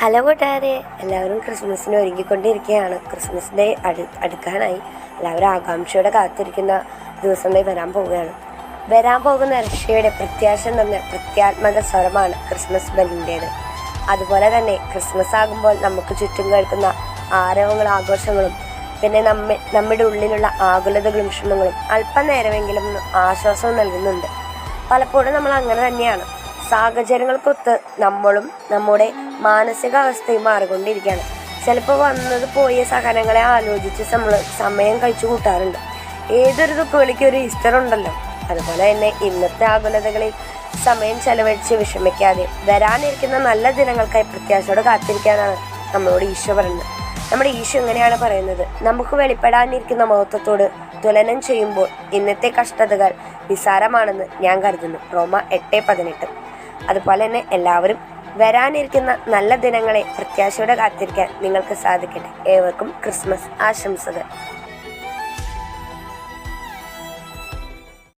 Hello കൂട്ടുകാരെ, എല്ലാവരും ക്രിസ്മസിന് ഒരുങ്ങിക്കൊണ്ടിരിക്കുകയാണ്. Christmas day അടുക്കാനായി. എല്ലാവരും ആകാംക്ഷയോടെ കാത്തിരിക്കുന്ന ദിവസമായി വരാൻ പോകുന്ന രക്ഷയുടെ പ്രത്യാശ എന്ന പ്രത്യാത്മക സ്വരമാണ് ക്രിസ്മസ് ബെല്ലിൻ്റേത്. അതുപോലെ തന്നെ ക്രിസ്മസ് ആകുമ്പോൾ നമുക്ക് ചുറ്റും കേൾക്കുന്ന ആരവങ്ങളും ആഘോഷങ്ങളും പിന്നെ നമ്മുടെ ഉള്ളിലുള്ള ആകുലതകളും വിഷമങ്ങളും അല്പനേരമെങ്കിലും ആശ്വാസവും നൽകുന്നുണ്ട്. പലപ്പോഴും നമ്മൾ അങ്ങനെ തന്നെയാണ്. സാഹചര്യങ്ങൾക്കൊത്ത് നമ്മളും നമ്മുടെ മാനസികാവസ്ഥയും മാറിക്കൊണ്ടിരിക്കുകയാണ്. ചിലപ്പോൾ വന്നത് പോയ സഹനങ്ങളെ ആലോചിച്ച് നമ്മൾ സമയം കഴിച്ചു കൂട്ടാറുണ്ട്. ഏതൊരു ദുഃഖവിളിക്ക് ഒരു ഈസ്റ്റർ ഉണ്ടല്ലോ. അതുപോലെ തന്നെ ഇന്നത്തെ ആകുലതകളിൽ സമയം ചെലവഴിച്ച് വിഷമിക്കാതെ വരാനിരിക്കുന്ന നല്ല ദിനങ്ങൾക്കായി പ്രത്യാശയോടെ കാത്തിരിക്കാനാണ് നമ്മളോട് ഈശോ പറയുന്നത്. നമ്മുടെ ഈശോ എങ്ങനെയാണ് പറയുന്നത്? നമുക്ക് വെളിപ്പെടാനിരിക്കുന്ന മഹത്വത്തോട് തുലനം ചെയ്യുമ്പോൾ ഇന്നത്തെ കഷ്ടതകൾ നിസ്സാരമാണെന്ന് ഞാൻ കരുതുന്നു. റോമ 8:18. അതുപോലെ തന്നെ എല്ലാവരും വരാനിരിക്കുന്ന നല്ല ദിനങ്ങളെ പ്രത്യാശയോടെ കാത്തിരിക്കാൻ നിങ്ങൾക്ക് സാധിക്കട്ടെ. ഏവർക്കും ക്രിസ്മസ് ആശംസകൾ.